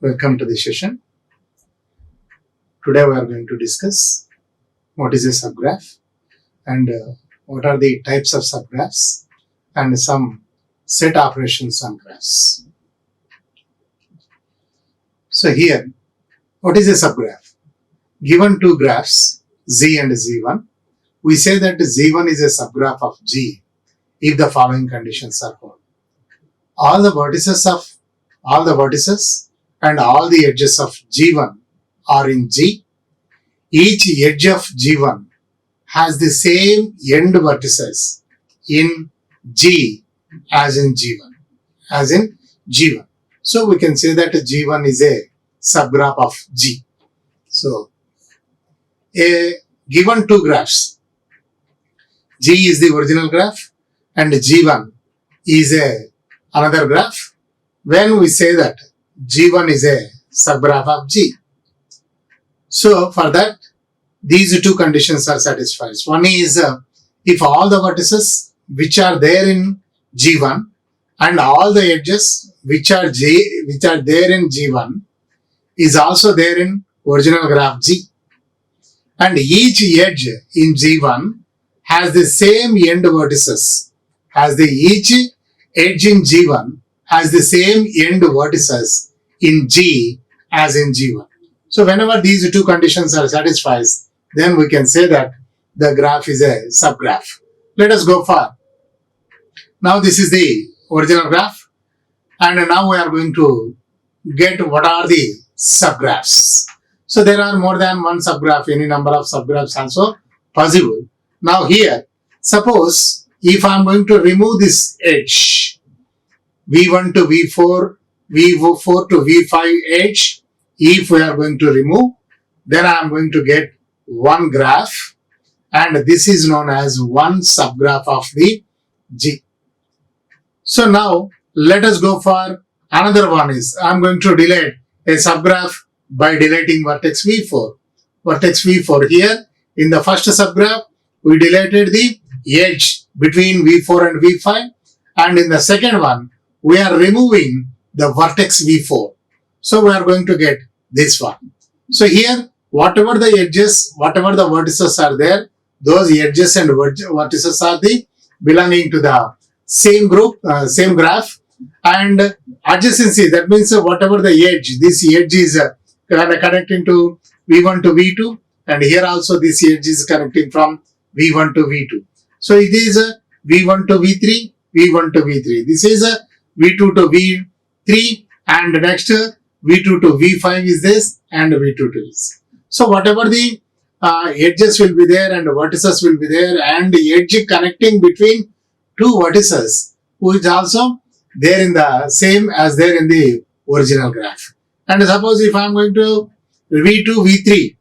Welcome to the session. Today we are going to discuss what is a subgraph and what are the types of subgraphs and some set operations on graphs. So here, what is a subgraph? Given two graphs, Z and Z1, we say that Z1 is a subgraph of G if the following conditions are found. All the vertices and all the edges of G1 are in G. Each edge of G1 has the same end vertices in G as in G1. So we can say that G1 is a subgraph of G. So given two graphs, G is the original graph and G1 is another graph. When we say that G1 is a subgraph of G. So for that, these two conditions are satisfied. One is if all the vertices which are there in G1 and all the edges which are there in G1 is also there in original graph G. And each edge in G1 has the same end vertices. Each edge in G1 has the same end vertices in G as in G1. So whenever these two conditions are satisfied, then we can say that the graph is a subgraph. Let us go for. Now this is the original graph, and now we are going to get what are the subgraphs. So there are more than one subgraph, any number of subgraphs also possible. Now here, suppose if I am going to remove this edge, V1 to V4, V4 to V5 edge, if we are going to remove, then I am going to get one graph, and this is known as one subgraph of the G. So now let us go for another one is, I am going to delete a subgraph by deleting vertex V4. Vertex V4 here, in the first subgraph, we deleted the edge between V4 and V5, and in the second one, we are removing the vertex V4. So we are going to get this one. So here, whatever the edges, whatever the vertices are there, those edges and vertices are belonging to the same group, same graph. And adjacency, that means whatever the edge, this edge is connecting to V1 to V2, and here also this edge is connecting from V1 to V2. So it is V1 to V3, V1 to V3. This is V2 to V3, and next V2 to V5 is this, and V2 to this. So whatever the edges will be there and vertices will be there, and the edge connecting between two vertices, which also there in the same as there in the original graph. And suppose if I am going to V2, V3,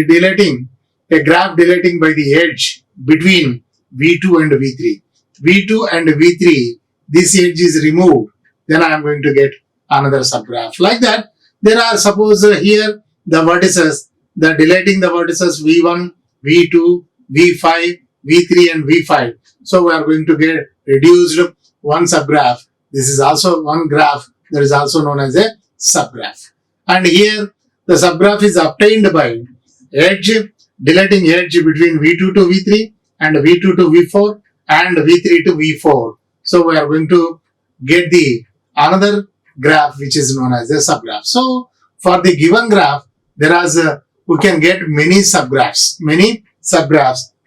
deleting a graph deleting by the edge between V2 and V3. V2 and V3, this edge is removed, then I am going to get another subgraph. Like that, there are, suppose here the vertices, deleting the vertices V1, V2, V5, V3 and V5. So we are going to get reduced one subgraph. This is also one graph that is also known as a subgraph. And here the subgraph is obtained by edge, deleting edge between V2 to V3 and V2 to V4 and V3 to V4. So we are going to get the another graph which is known as a subgraph. So for the given graph, we can get many subgraphs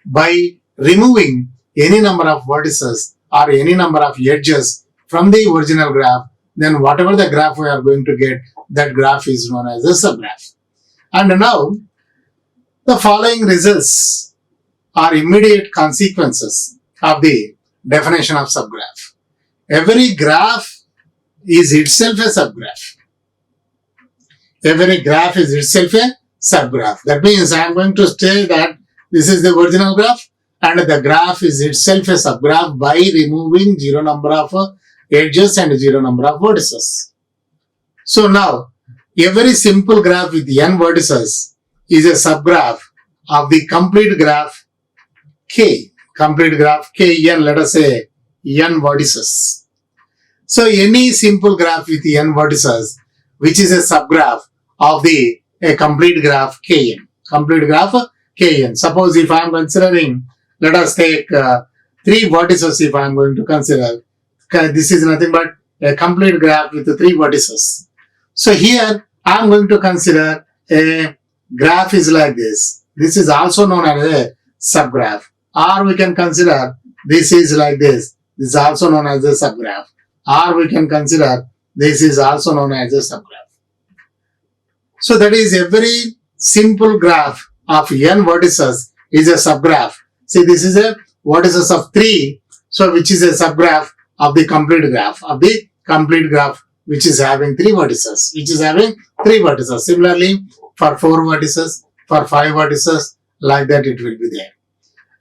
by removing any number of vertices or any number of edges from the original graph. Then whatever the graph we are going to get, that graph is known as a subgraph. And now the following results are immediate consequences of the definition of subgraph. Every graph is itself a subgraph. Every graph is itself a subgraph. That means I am going to say that this is the original graph and the graph is itself a subgraph by removing zero number of edges and zero number of vertices. So now, every simple graph with n vertices is a subgraph of the complete graph K. Complete graph K n, let us say n vertices. So any simple graph with n vertices, which is a subgraph of a complete graph Kn. Complete graph Kn. Suppose if I am considering, let us take 3 vertices if I am going to consider. This is nothing but a complete graph with 3 vertices. So here I am going to consider a graph is like this. This is also known as a subgraph. Or we can consider this is like this. This is also known as a subgraph. Or we can consider this is also known as a subgraph. So that is a very simple graph of n vertices is a subgraph. See, this is a vertices of 3, so which is a subgraph of the complete graph, which is having 3 vertices, Similarly, for 4 vertices, for 5 vertices, like that it will be there.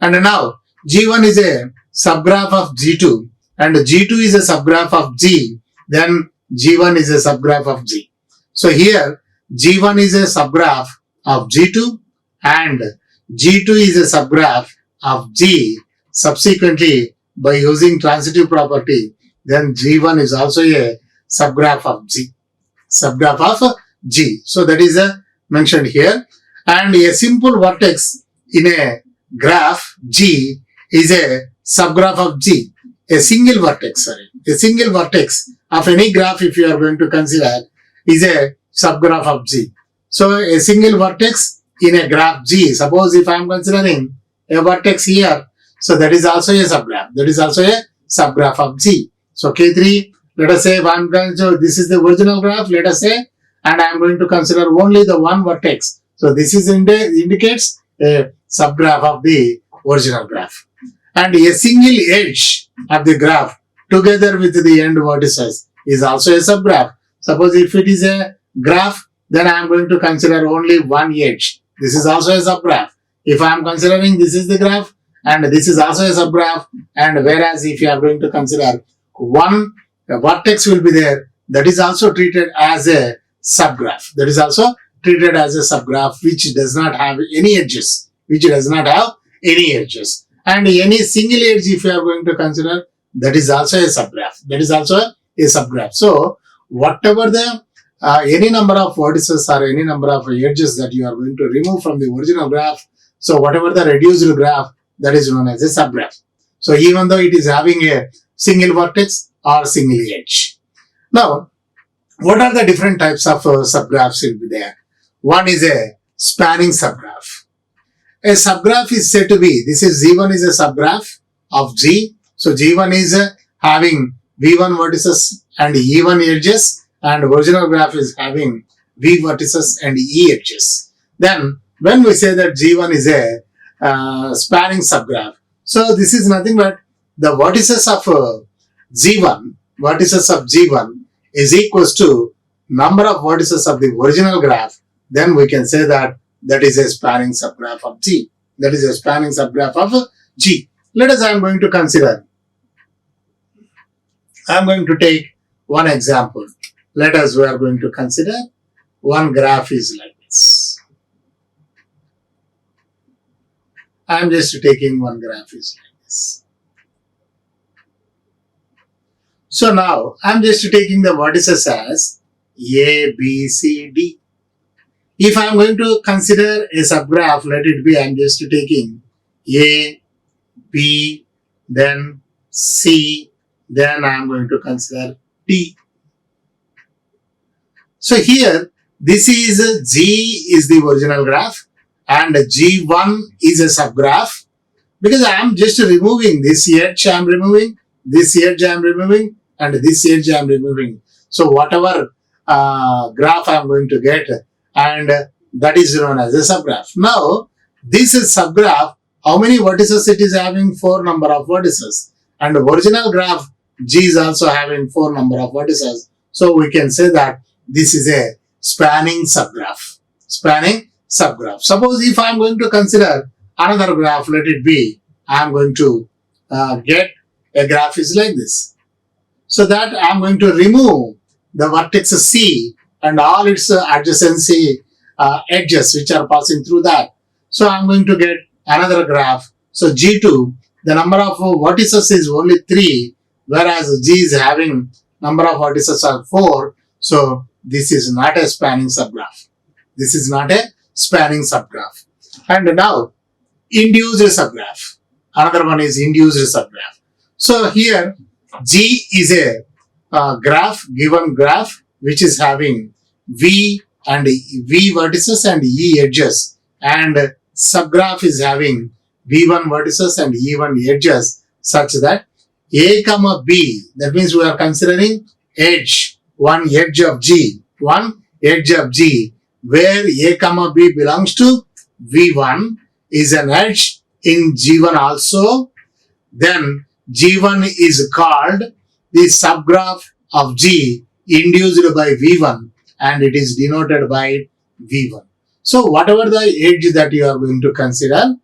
And now G1 is a subgraph of G2 and G2 is a subgraph of G, then G1 is a subgraph of G. So here G1 is a subgraph of G2 and G2 is a subgraph of G. Subsequently, by using transitive property, then G1 is also a subgraph of G. So that is mentioned here. And a simple vertex in a graph G is a subgraph of G. A single vertex of any graph, if you are going to consider, is a subgraph of G. So a single vertex in a graph G, suppose if I am considering a vertex here, so that is also a subgraph of G. So K3, let us say if I am going to, this is the original graph, let us say, and I am going to consider only the one vertex. So this is indicates a subgraph of the original graph. And a single edge of the graph together with the end vertices is also a subgraph. Suppose if it is a graph, then I am going to consider only one edge. This is also a subgraph. If I am considering this is the graph and this is also a subgraph, and whereas if you are going to consider one vertex will be there, that is also treated as a subgraph. Which does not have any edges. And any single edge if you are going to consider, that is also a subgraph. So whatever the any number of vertices or any number of edges that you are going to remove from the original graph, so whatever the reduced graph, that is known as a subgraph. So even though it is having a single vertex or single edge. Now, what are the different types of subgraphs will be there? One is a spanning subgraph. A subgraph is said to be, this is G1 is a subgraph of G. So G1 is having V1 vertices and E1 edges, and original graph is having V vertices and E edges. Then when we say that G1 is a spanning subgraph, so this is nothing but the vertices of G1 is equals to number of vertices of the original graph. Then we can say that is a spanning subgraph of G. Let us, I am going to consider. I am going to take one example. We are going to consider one graph is like this. I am just taking one graph is like this. So now I am just taking the vertices as A, B, C, D. If I am going to consider a subgraph, let it be, I am just taking A, B, then C, then I am going to consider D. So here, this is G is the original graph and G1 is a subgraph, because I am just removing this edge, I am removing, this edge I am removing, and this edge I am removing. So whatever graph I am going to get, and that is known as a subgraph. Now, this is subgraph. How many vertices it is having? 4 number of vertices. And the original graph G is also having 4 number of vertices. So we can say that this is a spanning subgraph. Suppose if I am going to consider another graph, let it be, I am going to get a graph is like this. So that I am going to remove the vertex C and all its adjacency edges which are passing through that. So I am going to get another graph. So G2, the number of vertices is only 3, whereas G is having number of vertices are 4. So this is not a spanning subgraph. This is not a spanning subgraph. And now induced subgraph. Another one is induced subgraph. So here G is a graph, given graph, which is having V and V vertices and E edges, and subgraph is having V1 vertices and E1 edges, such that A comma B, that means we are considering edge, one edge of G, where A comma B belongs to V1 is an edge in G1 also. Then G1 is called the subgraph of G induced by V1, and it is denoted by V1. So whatever the edge that you are going to consider,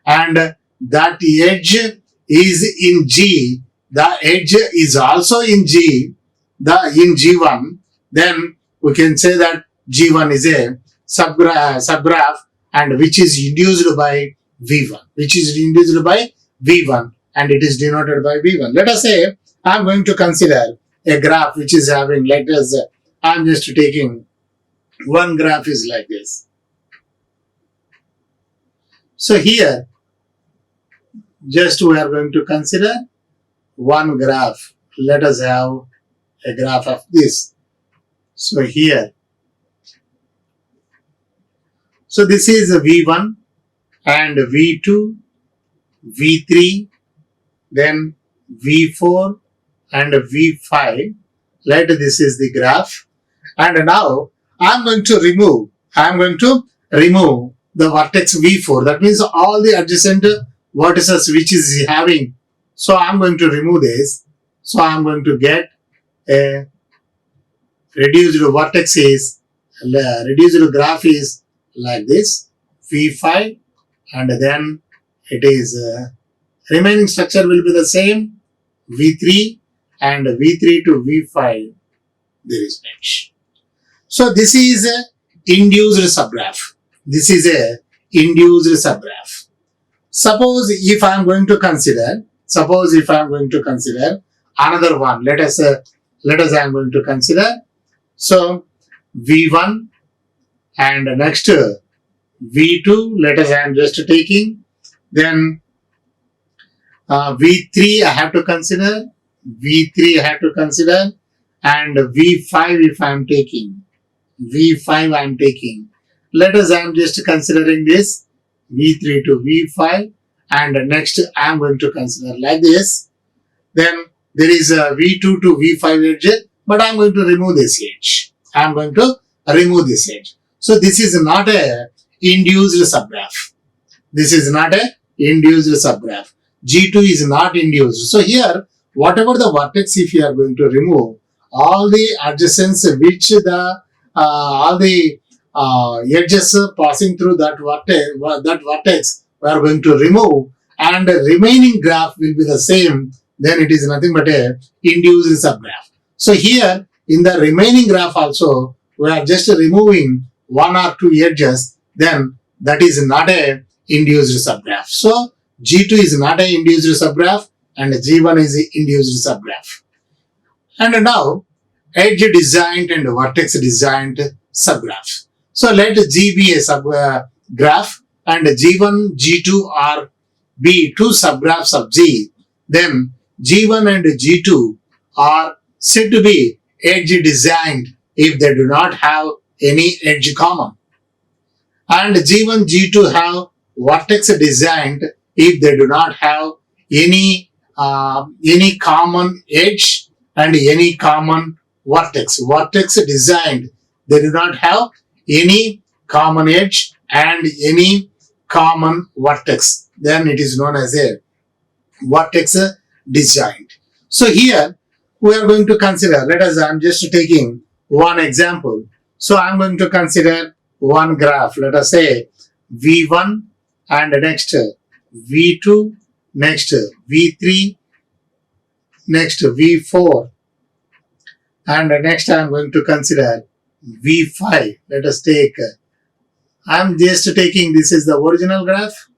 and that edge is in G, the edge is also in G, in G1, then we can say that G1 is a subgraph, and which is induced by V1, and it is denoted by V1. Let us say I am going to consider a graph which is having, like this, I am just taking one graph is like this. So here, just we are going to consider one graph. Let us have a graph of this. So here, so this is a V1 and V2, V3, then V4 and V5. Let this is the graph. And now I am going to remove the vertex V4. That means all the adjacent vertices which is having. So I am going to remove this. So I am going to get a reduced vertex is, reduced graph is like this, V5, and then it is remaining structure will be the same, V3, and V3 to V5 there is edge. So this is a induced subgraph. Suppose if I am going to consider another one, let us I am going to consider, so V1 and next V2, let us I am just taking, then V3 I have to consider, and V5 if I am taking, let us I am just considering this V3 to V5, and next I am going to consider like this. Then there is a V2 to V5 edge, but I am going to remove this edge. So this is not a induced subgraph. G2 is not induced. So here, whatever the vertex, if you are going to remove, all the adjacents which all the edges passing through that vertex, we are going to remove, and the remaining graph will be the same. Then it is nothing but a induced subgraph. So here, in the remaining graph also, we are just removing one or two edges. Then that is not a induced subgraph. So G2 is not an induced subgraph, and G1 is an induced subgraph. And now, edge disjoint and vertex disjoint subgraphs. So let G be a subgraph, and G1, G2 are be two subgraphs of G. Then G1 and G2 are said to be edge disjoint if they do not have any edge common. And G1, G2 have vertex disjoint if they do not have any common edge and any common vertex. Vertex disjoint, they do not have any common edge and any common vertex. Then it is known as a vertex disjoint. So here we are going to consider, I am just taking one example. So I am going to consider one graph. Let us say V1 and next V2, next V3, next V4, and next I am going to consider V5. Let us take, I am just taking, this is the original graph.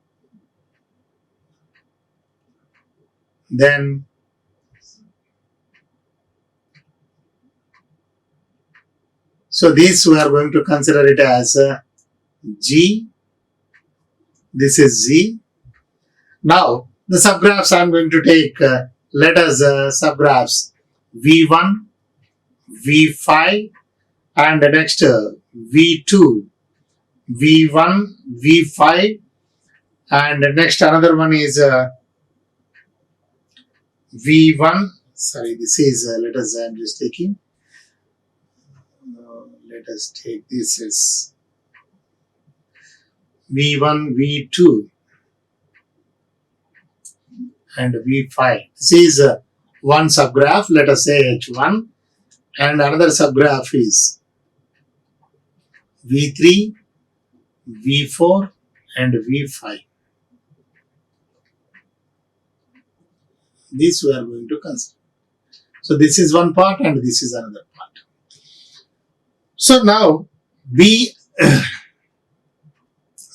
Then So this we are going to consider it as G. This is Z. Now the subgraphs I am going to take, let us subgraphs V1, V5 and next V2, V1, V5 and next another one is V1. Sorry, this is let us. I am just taking. Let us take this as V1, V2 and V5. This is one subgraph. Let us say H1, and another subgraph is V3, V4 and V5. This we are going to consider. So this is one part and this is another part. So now this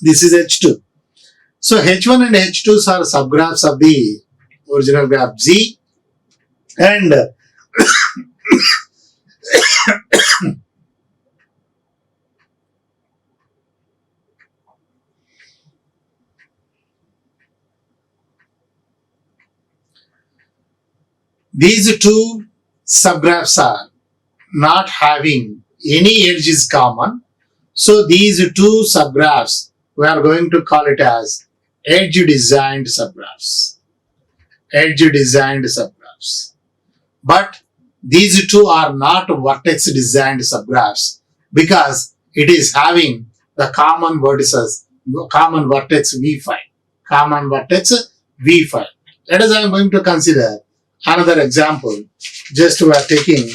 is H2. So H1 and H2s are subgraphs of the original graph Z, and these two subgraphs are not having any edges common. So these two subgraphs we are going to call it as edge designed subgraphs. Edge designed subgraphs. But these two are not vertex designed subgraphs because it is having the common vertices, common vertex V5. Common vertex V5. Let us I am going to consider another example. Just we are taking,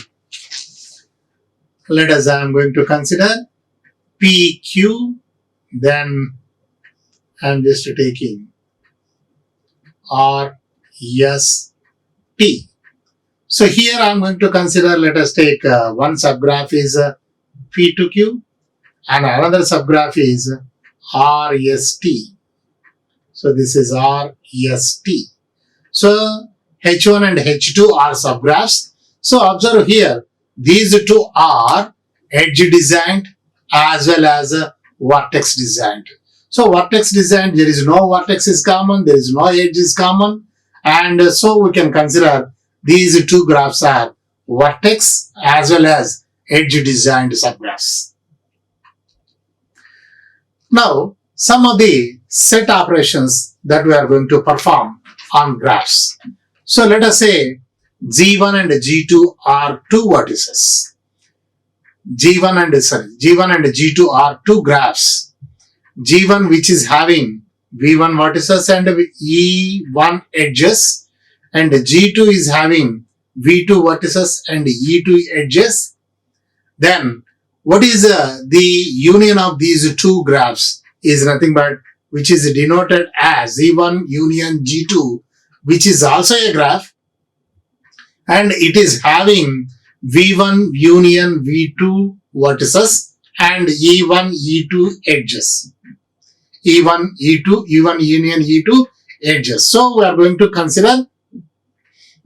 let us I am going to consider PQ, then I am just taking RST. So here I am going to consider, let us take one subgraph is P2Q and another subgraph is RST. So this is RST. So H1 and H2 are subgraphs. So observe here, these two are edge designed as well as vertex designed. So vertex designed, there is no vertex is common, there is no edge is common, and so we can consider these two graphs are vertex as well as edge designed subgraphs. Now some of the set operations that we are going to perform on graphs. So let us say G1 and G2 are two vertices. G1 and G2 are two graphs. G1 which is having V1 vertices and E1 edges, and G2 is having V2 vertices and E2 edges. Then what is the union of these two graphs is nothing but which is denoted as E1 union G2, which is also a graph, and it is having V1 union V2 vertices and E1 E2 edges. E1 E2, E1 union E2 edges. So we are going to consider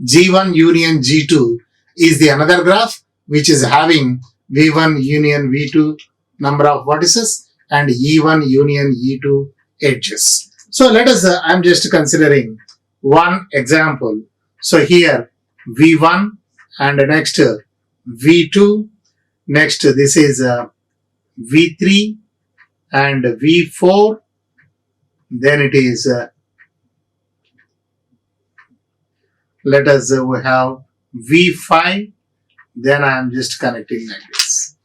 G1 union G2 is the another graph which is having V1 union V2 number of vertices and E1 union E2 edges. So let us, I am just considering one example. So here V1 and next V2, next this is V3 and V4, then it is let us we have V5, then I am just connecting like this.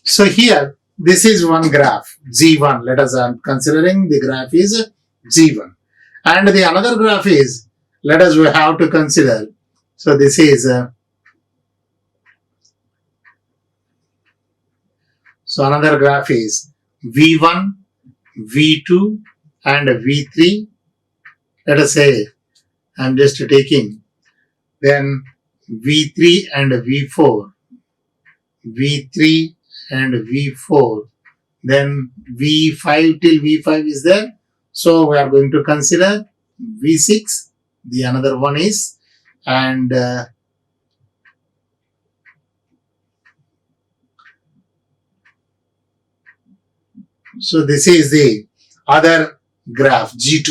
So here this is one graph G1, let us I am considering the graph is G1, and the another graph is, let us we have to consider, so this is so another graph is V1, V2 and V3. Let us say I am just taking then V3 and V4, V3 and V4, then V5 till V5 is there. So we are going to consider V6, the another one is, and So this is the other graph G2.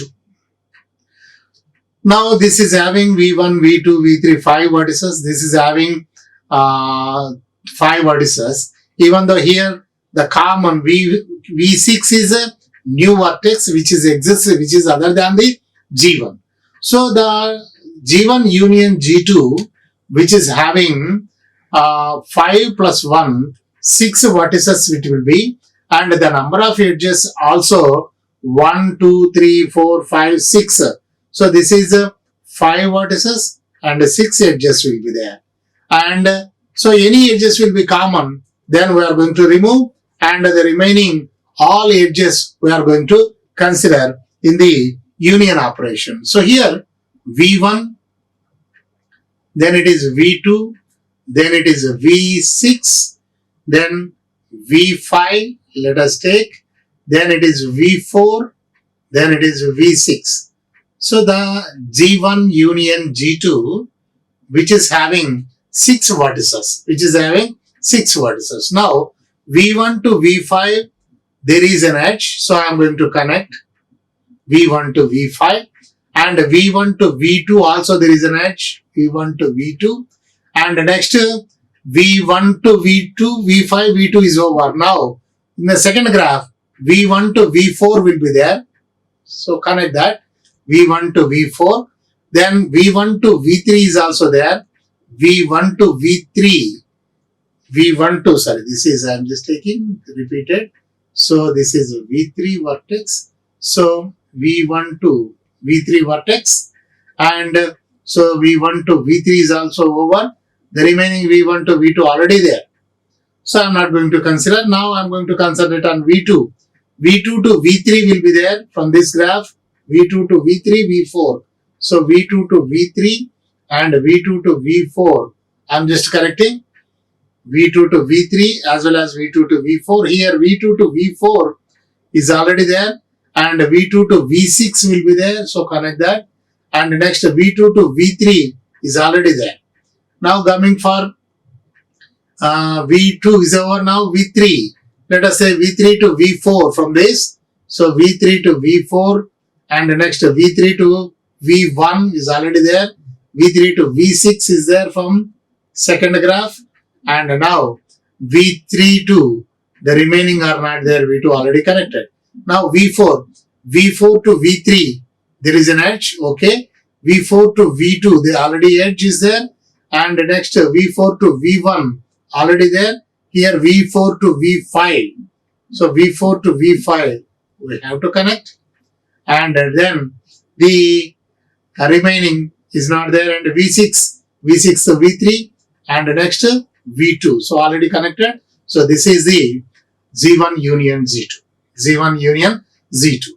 Now this is having V1, V2, V3, 5 vertices. This is having 5 vertices. Even though here the common V6 is a new vertex which exists, which is other than the G1. So the G1 union G2, which is having 5 plus 1, 6 vertices it will be, and the number of edges also 1, 2, 3, 4, 5, 6. So this is 5 vertices and 6 edges will be there. And so any edges will be common, then we are going to remove, and the remaining all edges we are going to consider in the union operation. So here V1, then it is V2, then it is V6, then V5, let us take, then it is V4, then it is V6. So the G1 union G2, which is having 6 vertices, Now V1 to V5, there is an edge, so I am going to connect V1 to V5, and V1 to V2 also there is an edge, V1 to V2, and next V1 to V2, V5, V2 is over. Now in the second graph, V1 to V4 will be there, so connect that, V1 to V4, then V1 to V3 is also there, V1 to V3, this is, I am just taking repeated, so this is V3 vertex, so V1 to V3 vertex, and so V1 to V3 is also over, the remaining V1 to V2 already there, so I am not going to consider. Now I am going to concentrate on V2. V2 to V3 will be there from this graph, V2 to V3, V4. So V2 to V3 and V2 to V4. I am just correcting V2 to V3 as well as V2 to V4. Here V2 to V4 is already there, and V2 to V6 will be there. So connect that. And next V2 to V3 is already there. Now coming for V2 is over. Now V3. Let us say V3 to V4 from this. So V3 to V4, and next V3 to V1 is already there. V3 to V6 is there from second graph, and now V3 to the remaining are not there, V2 already connected. Now V4 to V3 there is an edge, okay. V4 to V2 the already edge is there, and next V4 to V1 already there. Here V4 to V5, so V4 to V5 we have to connect, and then the remaining is not there, and V6 to V3, and next V2, so already connected. So this is the Z1 union Z2.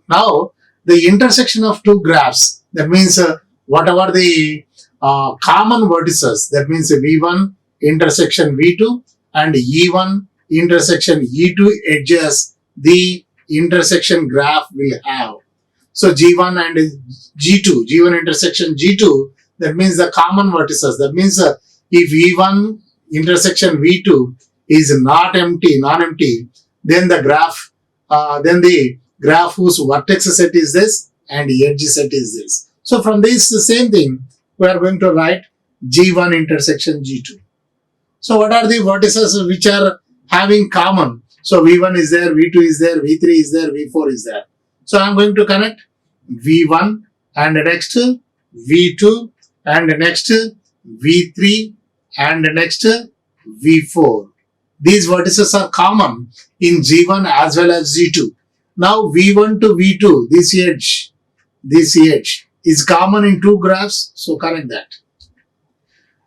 Now the intersection of two graphs, that means whatever the common vertices, that means V1 intersection V2 and E1 intersection E2 edges, the intersection graph will have. So G1 and G1 intersection G2, that means the common vertices. That means if E1 intersection V2 is non-empty, then the graph whose vertex set is this and edge set is this. So from this, the same thing, we are going to write G1 intersection G2. So what are the vertices which are having common? So V1 is there, V2 is there, V3 is there, V4 is there. So I am going to connect V1 and next V2 and next V3 and next V4. These vertices are common in G1 as well as G2. Now V1 to V2, this edge is common in two graphs, so connect that.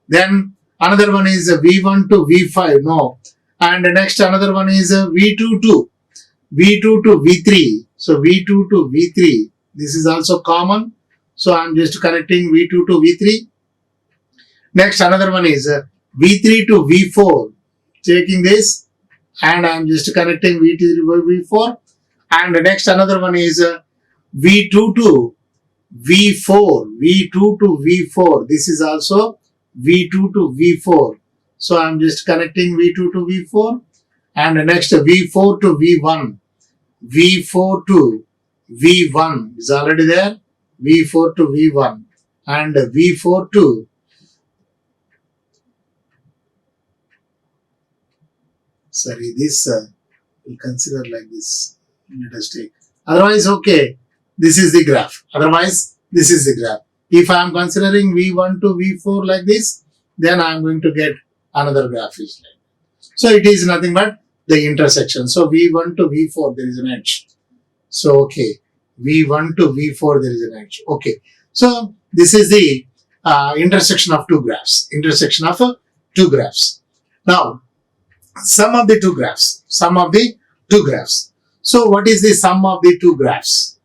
Then another one is V1 to V5, no. And next another one is V2 to V3. So V2 to V3, this is also common. So I am just connecting V2 to V3. Next another one is V3 to V4. Taking this and I am just connecting V3 to V4. And next another one is V2 to V4. This is also V2 to V4. So I am just connecting V2 to V4. And next V4 to V1. V4 to V1 is already there. V4 to V1 and V4 to this we'll consider like this. Let us take. Otherwise, okay, this is the graph. Otherwise, this is the graph. If I am considering V1 to V4 like this, then I am going to get another graph is like. So it is nothing but the intersection. So V1 to V4 there is an edge. So okay, V1 to V4 there is an edge. Okay, so this is the intersection of two graphs. Intersection of two graphs. Now, sum of the two graphs. Sum of the two graphs. So what is the sum of the two graphs?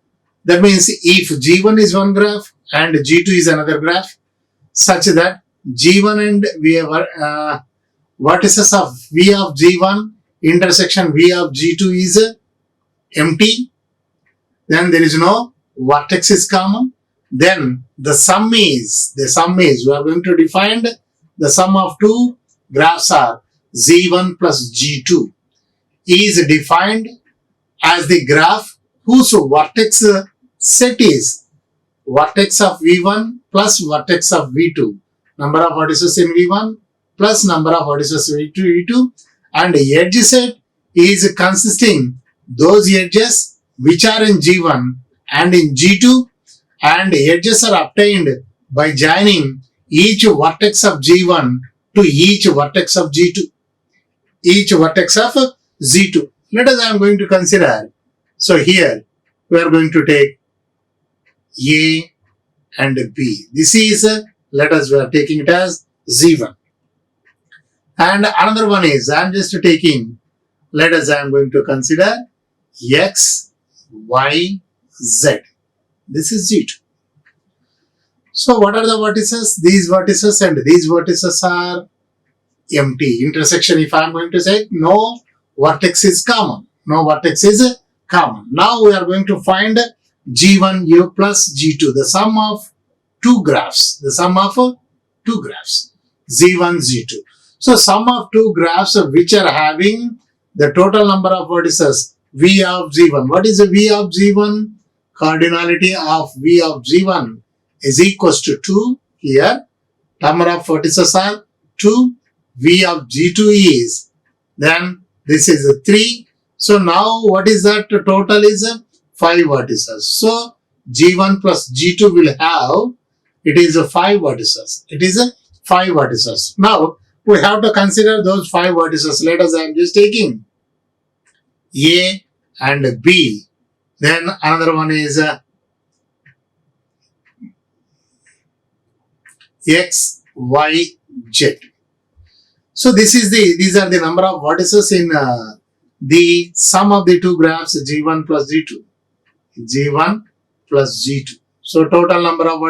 That means if G1 is one graph and G2 is another graph, such that G1 and we have vertices of V of G1 intersection V of G2 is empty, then there is no vertex is common. Then the sum is we are going to define the sum of two graphs are G1 plus G2 is defined as the graph whose vertex set is vertex of V1 plus vertex of V2, number of vertices in V1 plus number of vertices in V2, and edge set is consisting those edges which are in G1 and in G2, and edges are obtained by joining each vertex of G1 to each vertex of G2. Each vertex of Z2. Let us, I am going to consider. So here we are going to take A and B. This is, let us, we are taking it as Z1. And another one is, I am just taking, let us, I am going to consider X, Y, Z. This is Z2. So what are the vertices? These vertices and these vertices are empty. Intersection, if I am going to say, no vertex is common. No vertex is common. Now we are going to find G1U plus G2, the sum of two graphs. The sum of two graphs, Z1, Z2. So sum of two graphs which are having the total number of vertices V of G1. What is the V of G1? Cardinality of V of G1 is equals to 2 here. Number of vertices are 2. V of G2 is, then this is 3. So now what is that? Total is 5 vertices. So G1 plus G2 will have, it is 5 vertices. It is 5 vertices. Now we have to consider those 5 vertices. Let us, I am just taking A and B. Then another one is X, Y, Z. So these are the number of vertices in the sum of the two graphs G1 plus G2. G1 plus G2. So total number of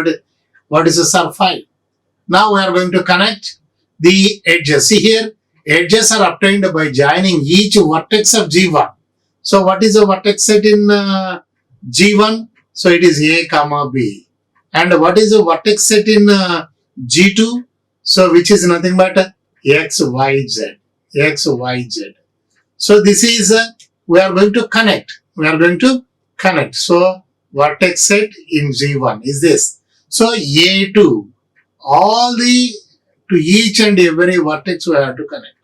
vertices are 5. Now we are going to connect the edges. See here, edges are obtained by joining each vertex of G1. So what is the vertex set in G1? So it is A comma B. And what is the vertex set in G2? So which is nothing but X, Y, Z. X, Y, Z. So this is, we are going to connect. We are going to connect. So vertex set in G1 is this. So A2, all the, to each and every vertex we have to connect.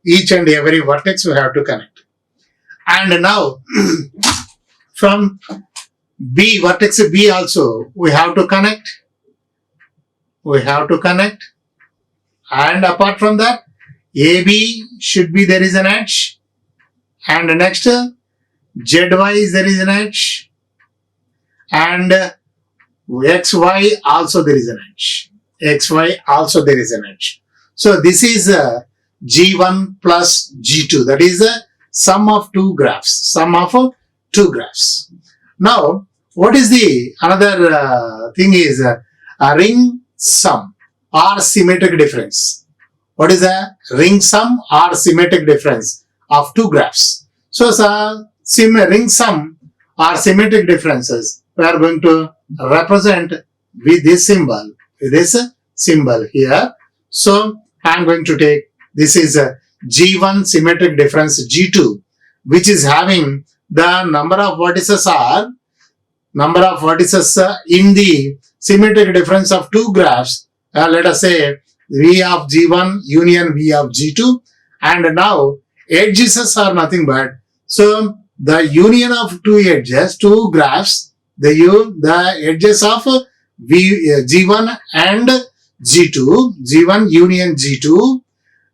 Each and every vertex we have to connect. And now, from B, vertex B also, we have to connect. We have to connect. And apart from that, AB should be, there is an edge. And next, ZY is there is an edge. And XY also there is an edge. XY also there is an edge. So this is G1 plus G2. That is the sum of two graphs. Sum of two graphs. Now, what is the another thing is a ring sum or symmetric difference. What is a ring sum or symmetric difference of two graphs? So, ring sum or symmetric differences we are going to represent with this symbol. With this symbol here. So, I am going to take, this is G1 symmetric difference G2, which is having the number of vertices in the symmetric difference of two graphs. Let us say V of G1 union V of G2, and now edges are nothing but, so the union of two edges, two graphs, the edges of G1 and G2, G1 union G2,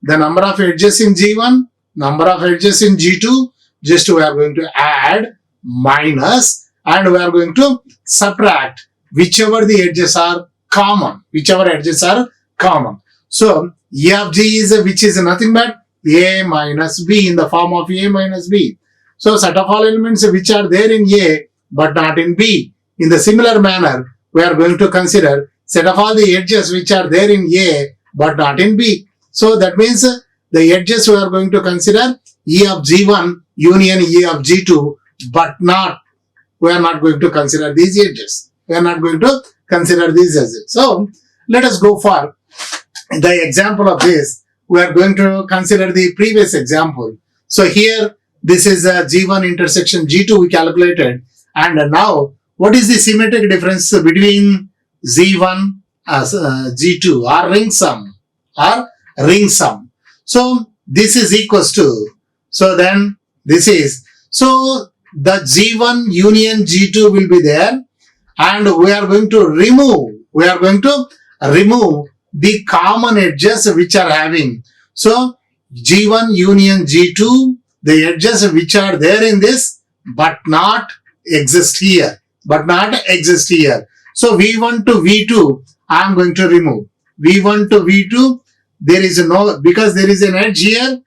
the number of edges in G1, number of edges in G2, just we are going to add, minus, and we are going to subtract whichever the edges are common, So E of G is which is nothing but A minus B, in the form of A minus B. So set of all elements which are there in A but not in B. In the similar manner, we are going to consider set of all the edges which are there in A but not in B. So that means the edges we are going to consider E of G1 union E of G2, but we are not going to consider these edges. So let us go for the example of this. We are going to consider the previous example. So here, this is G1 intersection G2 we calculated, and now what is the symmetric difference between Z1 G2 or ring sum? So this is equals to, so then this is, so the G1 union G2 will be there, and we are going to remove the common edges which are having. So G1 union G2, the edges which are there in this but not exist here. So V1 to V2 I am going to remove. V1 to V2, there is no, because there is an edge here,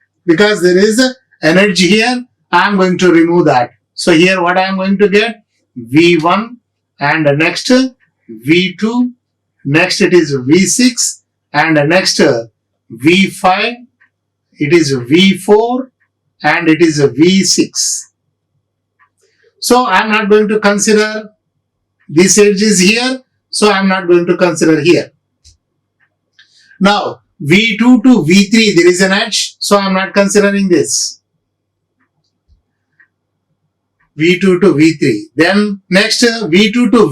I am going to remove that. So here what I am going to get, V1, and next V2, next it is V6, and next V5, it is V4, and it is V6. So I am not going to consider this edge is here, so I am not going to consider here. Now V2 to V3 there is an edge, so I am not considering this. V2 to V3. Then next V2 to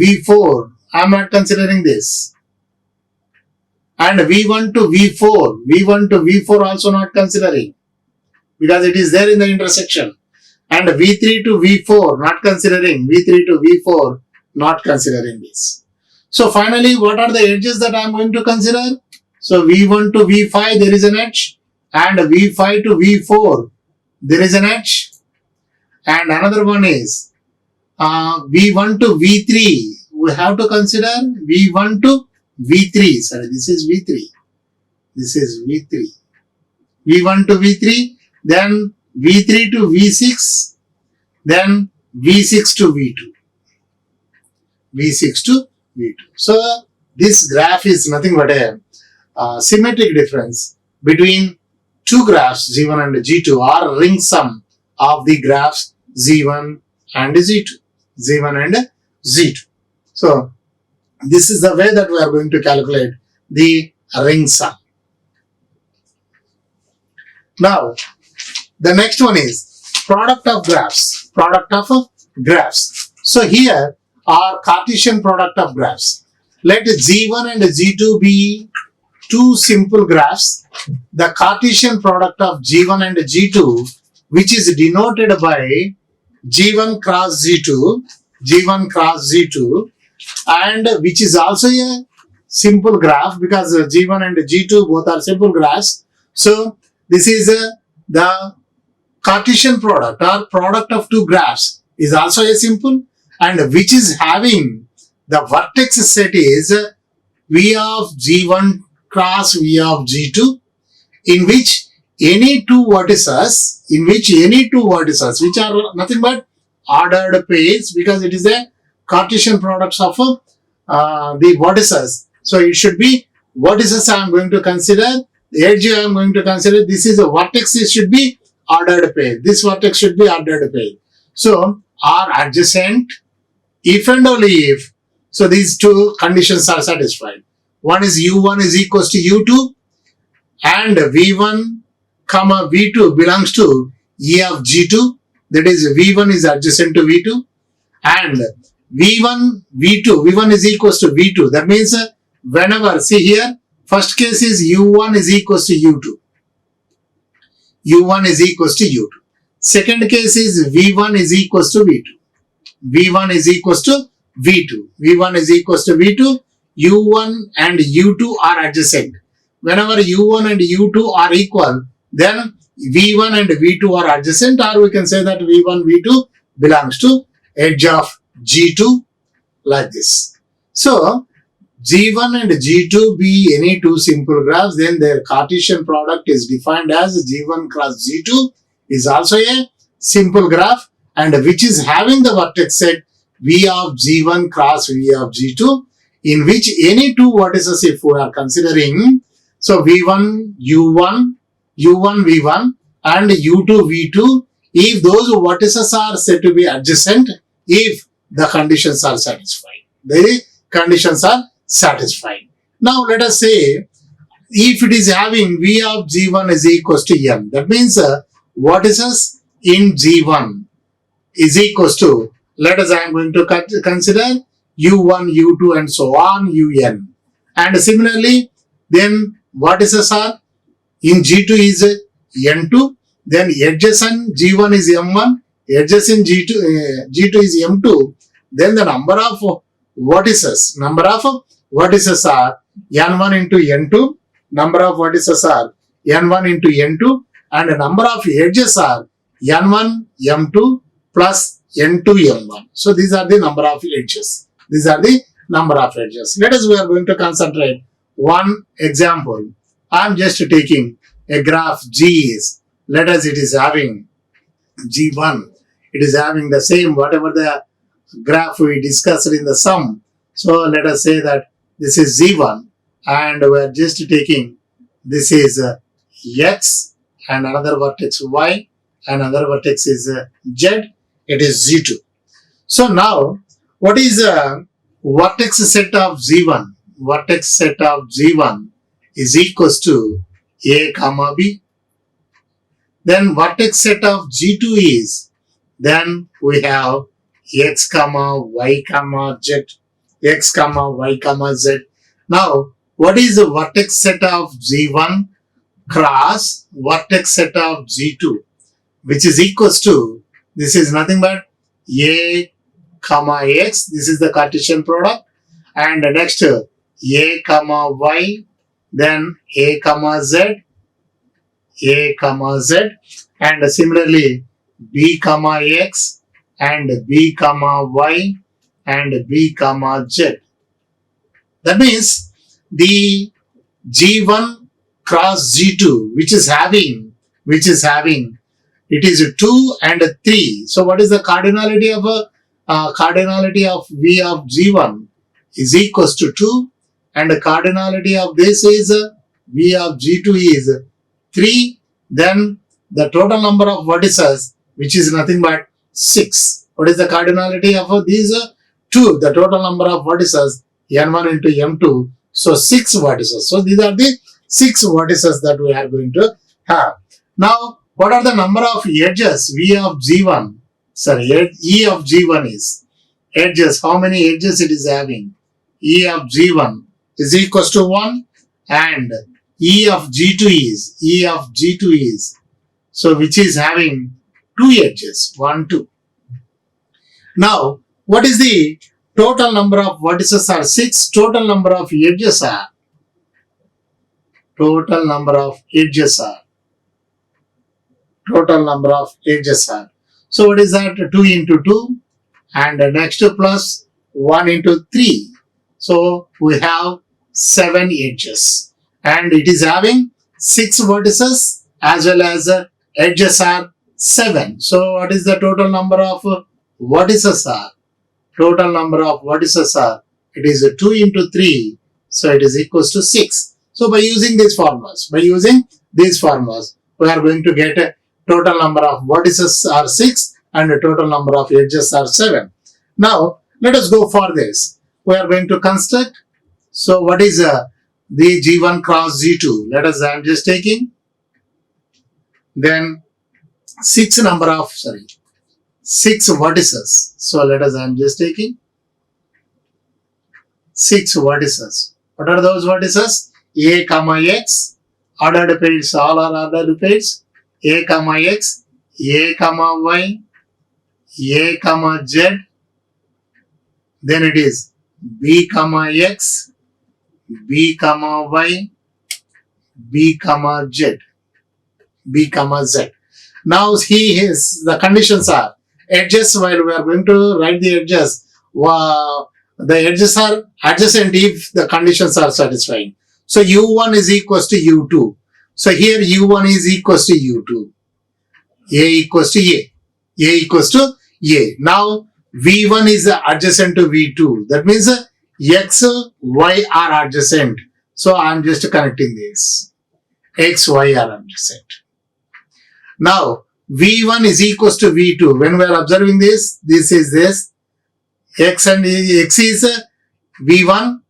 V4, I am not considering this. And V1 to V4 also not considering, because it is there in the intersection. And V3 to V4 not considering, not considering this. So finally, what are the edges that I am going to consider? So V1 to V5 there is an edge, and V5 to V4 there is an edge, and another one is V1 to V3. We have to consider V1 to V3. Sorry, this is V3. V1 to V3, then V3 to V6, then V6 to V2. So this graph is nothing but a symmetric difference between two graphs G1 and G2, or ring sum of the graphs Z1 and Z2. So this is the way that we are going to calculate the ring sum. Now the next one is product of graphs. So here are Cartesian product of graphs. Let G1 and G2 be two simple graphs. The Cartesian product of G1 and G2, which is denoted by G1 cross G2, and which is also a simple graph, because G1 and G2 both are simple graphs. So this is the Cartesian product, or product of two graphs, is also a simple, and which is having the vertex set is V of G1 cross V of G2, in which any two vertices, which are nothing but ordered pairs, because it is a Cartesian products of the vertices. So it should be vertices I am going to consider, the edge I am going to consider. This is a vertex, it should be ordered pair. This vertex should be ordered pair. So are adjacent if and only if, so these two conditions are satisfied. One is U1 is equals to U2, and V1 comma V2 belongs to E of G2, that is V1 is adjacent to V2, and V1 is equals to V2. That means whenever, see here, first case is U1 is equals to U2. U1 is equals to U2. Second case is V1 is equals to V2. V1 is equals to V2. V1 is equals to V2. U1 and U2 are adjacent. Whenever U1 and U2 are equal, then V1 and V2 are adjacent, or we can say that V1, V2 belongs to edge of G2 like this. So, G1 and G2 be any two simple graphs, then their Cartesian product is defined as G1 cross G2 is also a simple graph, and which is having the vertex set V of G1 cross V of G2, in which any two vertices, if we are considering, so V1, U1, V1 and U2, V2, if those vertices are said to be adjacent, if the conditions are satisfied. The conditions are satisfied. Now let us say, if it is having V of G1 is equals to M, that means vertices in G1 is equals to, let us, I am going to consider U1, U2 and so on, Un. And similarly, then vertices are in G2 is N2, then adjacent G1 is M1, adjacent G2 is M2, then the number of vertices are N1 into N2, number of vertices are N1 into N2, and the number of edges are N1, M2 plus N2, M1. So these are the number of edges. These are the number of edges. Let us, we are going to concentrate one example. I am just taking a graph G is, let us, it is having G1, it is having the same whatever the graph we discussed in the sum. So let us say that this is Z1 and we are just taking, this is X and another vertex Y and another vertex is Z, it is Z2. So now what is the vertex set of Z1? Vertex set of Z1 is equals to A comma B. Then vertex set of G2 is, then we have X comma Y comma Z, X comma Y comma Z. Now what is the vertex set of Z1 cross vertex set of G2, which is equals to, this is nothing but A comma X, this is the Cartesian product, and next A comma Y, then A comma Z, A comma Z, and similarly B comma X and B comma Y and B comma Z. That means the G1 cross G2, which is having, it is 2 and 3. So what is the cardinality of V of G1 is equals to 2, and the cardinality of this is V of G2 is 3. Then the total number of vertices, which is nothing but 6. What is the cardinality of these 2? The total number of vertices N1 into M2. So 6 vertices. So these are the 6 vertices that we are going to have. Now what are the number of edges V of G1? Sorry, E of G1 is edges. How many edges it is having? E of G1 is equals to 1, and E of G2 is, so which is having 2 edges, 1, 2. Now, what is the total number of vertices are 6, total number of edges are, so what is that? 2 into 2 and next plus 1 into 3. So we have 7 edges and it is having 6 vertices as well as edges are 7. So what is the total number of vertices are? Total number of vertices are, it is 2 into 3, so it is equals to 6. So by using these formulas, we are going to get a total number of vertices are 6 and the total number of edges are 7. Now let us go for this. We are going to construct. So what is the G1 cross G2. I'm just taking. Then 6 vertices. So I'm just taking 6 vertices. What are those vertices? A comma X, ordered pairs, all are ordered pairs. A comma X, A comma Y, A comma Z. Then it is B comma X, B comma Y, B comma Z, B comma Z. Now the conditions are edges. While we are going to write the edges, the edges are adjacent if the conditions are satisfying. So U1 is equals to U2. So here U1 is equals to U2. A equals to A. A equals to A. Now V1 is adjacent to V2. That means X, Y are adjacent. So I am just connecting this. X, Y are adjacent. Now V1 is equals to V2. When we are observing this is this. X and X is V1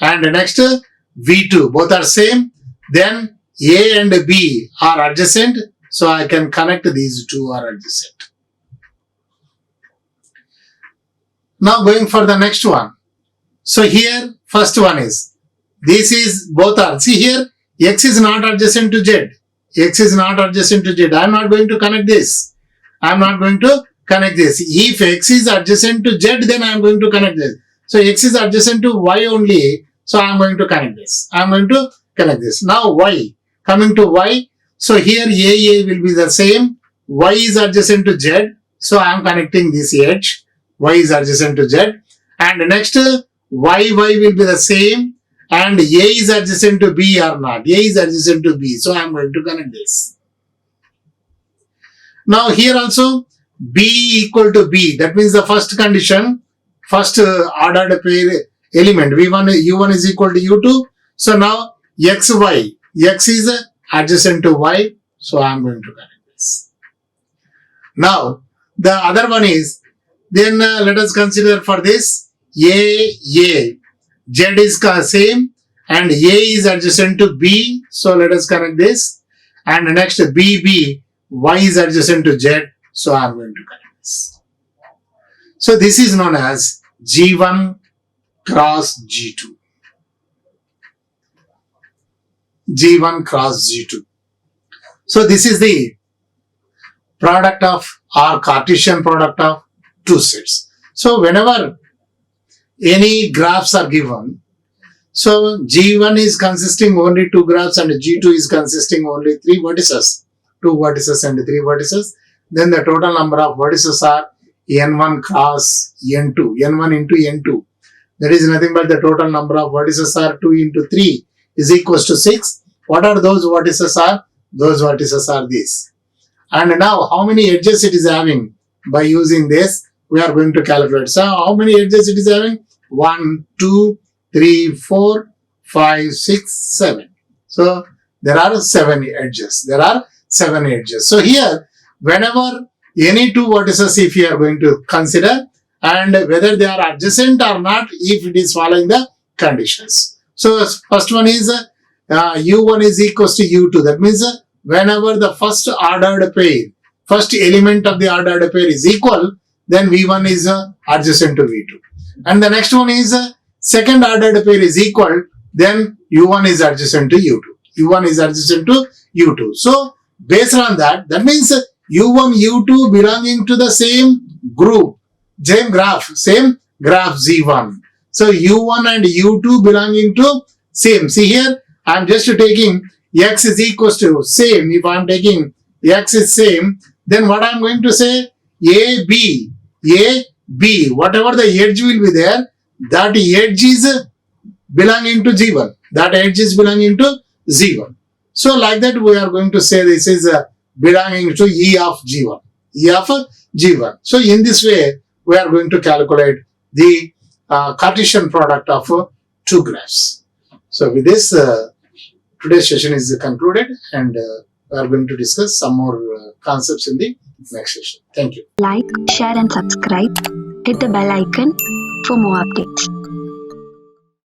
and next V2. Both are same. Then A and B are adjacent. So I can connect these two are adjacent. Now going for the next one. So here first one is, this is both are, see here X is not adjacent to Z. X is not adjacent to Z. I am not going to connect this. I am not going to connect this. If X is adjacent to Z, then I am going to connect this. So X is adjacent to Y only. So I am going to connect this. I am going to connect this. Now Y. Coming to Y. So here A will be the same. Y is adjacent to Z. So I am connecting this edge. Y is adjacent to Z. And next Y will be the same. And A is adjacent to B or not. A is adjacent to B. So I am going to connect this. Now here also B equal to B. That means the first condition, first ordered pair element U1 is equal to U2. So now XY. X is adjacent to Y. So I am going to connect this. Now the other one is, then let us consider for this A. Z is same and A is adjacent to B. So let us connect this. And next B. Y is adjacent to Z. So I am going to connect this. So this is known as G1 cross G2. G1 cross G2. So this is the product of or Cartesian product of two sets. So whenever any graphs are given, so G1 is consisting only 2 graphs and G2 is consisting only 3 vertices, 2 vertices and 3 vertices. Then the total number of vertices are N1 cross N2, N1 into N2. That is nothing but the total number of vertices are 2 into 3 is equals to 6. What are those vertices are? Those vertices are these. And now how many edges it is having? By using this, we are going to calculate. So how many edges it is having? 1, 2, 3, 4, 5, 6, 7. So there are 7 edges. There are 7 edges. So here, whenever any 2 vertices, if you are going to consider, and whether they are adjacent or not, if it is following the conditions. So first one is U1 is equals to U2. That means whenever the first ordered pair, first element of the ordered pair is equal, then V1 is adjacent to V2. And the next one is second ordered pair is equal, then U1 is adjacent to U2. U1 is adjacent to U2. So based on that, that means U1, U2 belonging to the same group, same graph Z1. So U1 and U2 belonging to same. See here, I am just taking X is equals to same. If I am taking X is same, then what I am going to say? A, B, whatever the edge will be there, that edge is belonging to G1. That edge is belonging to Z1. So like that we are going to say this is belonging to E of G1. E of G1. So in this way, we are going to calculate the Cartesian product of 2 graphs. So with this, today's session is concluded, and we are going to discuss some more concepts in the next session. Thank you. Like, share and subscribe. Hit the bell icon for more updates.